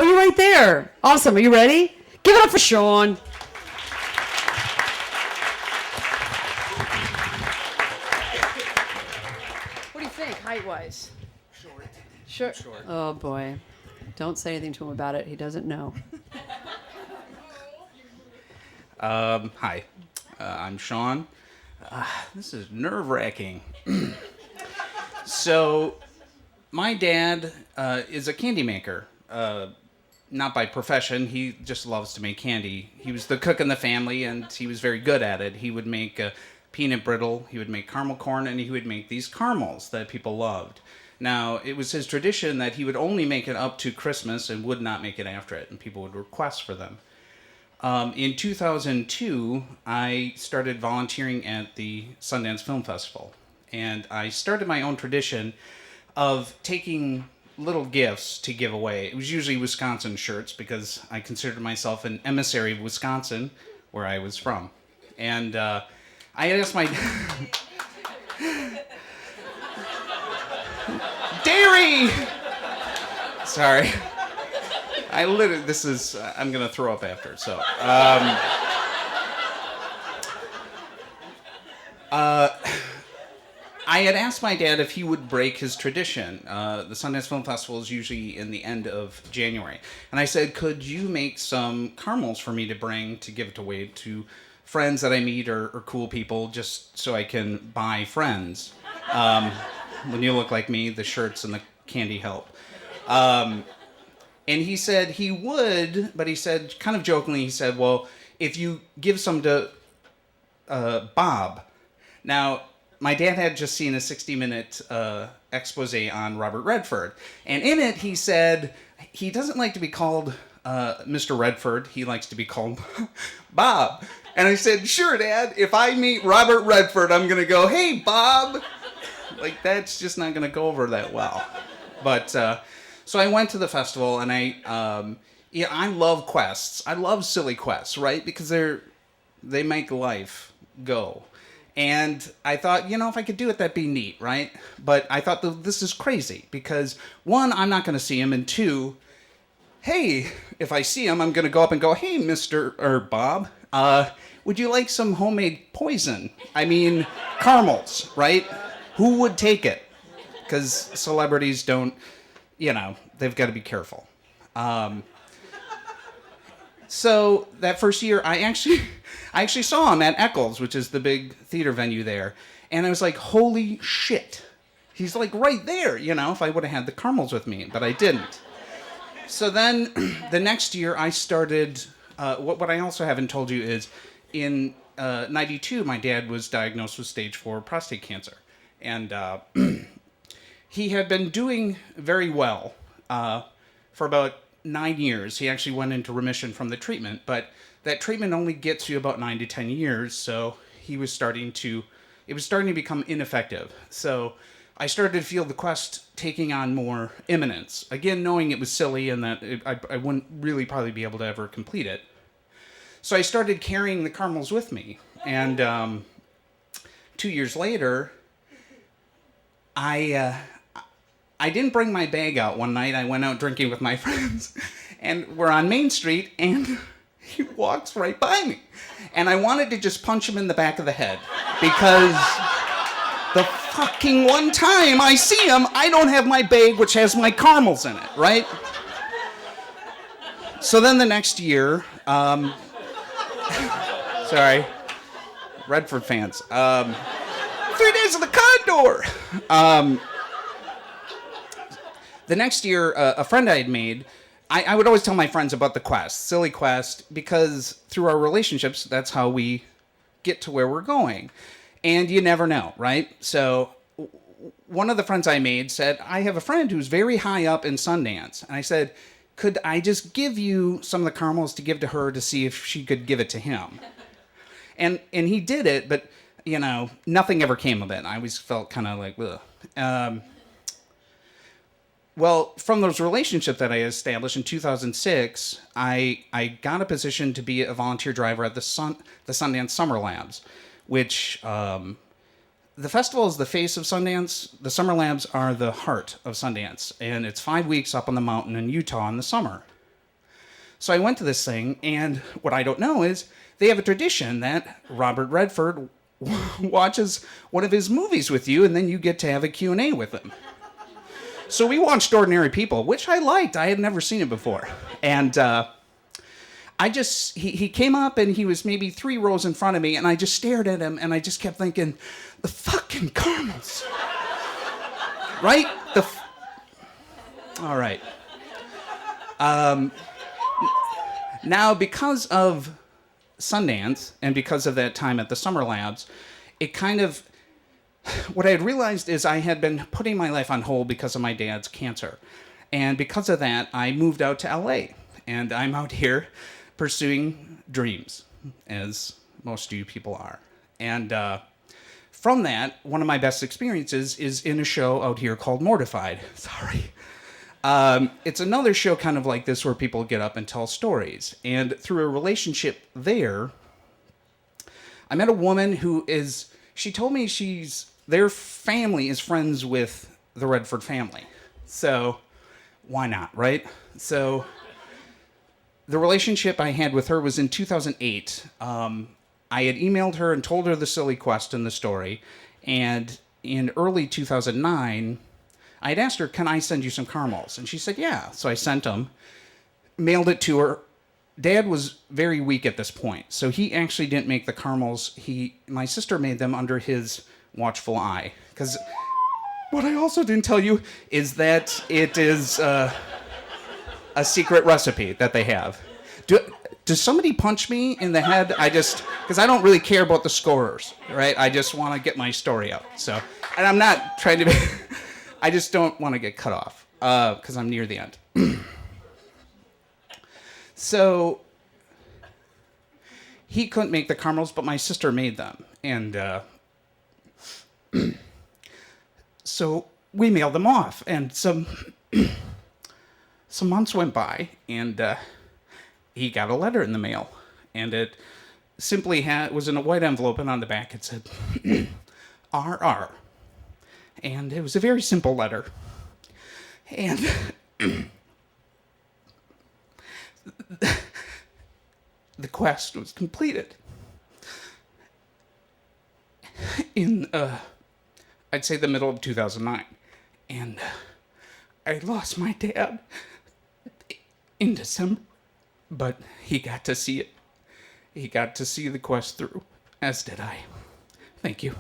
Oh, you're right there. Awesome. Are you ready? Give it up for Sean. What do you think, height-wise? Short. Short. Oh, boy. Don't say anything to him about it. He doesn't know. Hi, I'm Sean. This is nerve-wracking. So, my dad is a candy maker. Not by profession, he just loves to make candy. He was the cook in the family, and he was very good at it. He would make peanut brittle, he would make caramel corn, and he would make these caramels that people loved. Now, it was his tradition that he would only make it up to Christmas and would not make it after it, and people would request for them. In 2002, I started volunteering at the Sundance Film Festival, and I started my own tradition of taking little gifts to give away. It was usually Wisconsin shirts because I considered myself an emissary of Wisconsin, where I was from. And I had asked my... Dairy! Sorry. I'm going to throw up after, so... I had asked my dad if he would break his tradition. The Sundance Film Festival is usually in the end of January. And I said, could you make some caramels for me to bring to give it away to friends that I meet or cool people, just so I can buy friends? When you look like me, the shirts and the candy help. And he said he would, but he said, kind of jokingly, he said, well, if you give some to Bob. Now, my dad had just seen a 60-minute expose on Robert Redford. And in it, he said he doesn't like to be called Mr. Redford. He likes to be called Bob. And I said, sure, Dad, if I meet Robert Redford, I'm going to go, hey, Bob. Like, that's just not going to go over that well. But, so I went to the festival, and I love quests. I love silly quests, right? Because they make life go. And I thought, if I could do it, that'd be neat, right? But I thought, this is crazy, because one, I'm not going to see him, and two, hey, if I see him, I'm going to go up and go, hey, Bob, would you like some homemade poison? I mean, caramels, right? Who would take it? Because celebrities don't, they've got to be careful. So that first year, I actually saw him at Eccles, which is the big theater venue there. And I was like, holy shit. He's like right there, if I would have had the caramels with me, but I didn't. So then the next year I started, what I also haven't told you is in 92, my dad was diagnosed with stage 4 prostate cancer. And he had been doing very well for about 9 years. He actually went into remission from the treatment, but that treatment only gets you about 9 to 10 years, so it was starting to become ineffective. So I started to feel the quest taking on more imminence. Again, knowing it was silly and that I wouldn't really probably be able to ever complete it. So I started carrying the caramels with me, and 2 years later, I didn't bring my bag out one night. I went out drinking with my friends, and we're on Main Street, and he walks right by me. And I wanted to just punch him in the back of the head, because the fucking one time I see him, I don't have my bag, which has my caramels in it, right? So then the next year, sorry, Redford fans, 3 Days of the Condor. The next year, a friend I had made, I would always tell my friends about the quest, silly quest, because through our relationships, that's how we get to where we're going. And you never know, right? So one of the friends I made said, I have a friend who's very high up in Sundance. And I said, could I just give you some of the caramels to give to her to see if she could give it to him? And he did it, but, nothing ever came of it. I always felt kind of like, ugh. Well, from those relationships that I established in 2006, I got a position to be a volunteer driver at the Sundance Summer Labs, which the festival is the face of Sundance. The Summer Labs are the heart of Sundance, and it's 5 weeks up on the mountain in Utah in the summer. So I went to this thing, and what I don't know is they have a tradition that Robert Redford watches one of his movies with you, and then you get to have a Q&A with him. So we watched Ordinary People, which I liked. I had never seen it before. And he came up, and he was maybe 3 rows in front of me, and I just stared at him, and I just kept thinking, the fucking caramels. Right? All right. Now, because of Sundance and because of that time at the Summer Labs, it kind of... What I had realized is I had been putting my life on hold because of my dad's cancer. And because of that, I moved out to LA. And I'm out here pursuing dreams, as most of you people are. And from that, one of my best experiences is in a show out here called Mortified. Sorry. It's another show kind of like this where people get up and tell stories. And through a relationship there, I met a woman who is... She told me their family is friends with the Redford family. So why not, right? So the relationship I had with her was in 2008. I had emailed her and told her the silly quest and the story. And in early 2009... I had asked her, can I send you some caramels? And she said, yeah. So I sent them, mailed it to her. Dad was very weak at this point, so he actually didn't make the caramels. My sister made them under his watchful eye. Because what I also didn't tell you is that it is a secret recipe that they have. Does somebody punch me in the head? Because I don't really care about the scorers, right? I just want to get my story out. So, and I'm not trying to be... I just don't want to get cut off because I'm near the end. So he couldn't make the caramels, but my sister made them. And so we mailed them off. And some months went by, and he got a letter in the mail. And it simply was in a white envelope, and on the back it said, RR. And it was a very simple letter. And the quest was completed in, I'd say, the middle of 2009. And I lost my dad in December, but he got to see it. He got to see the quest through, as did I. Thank you.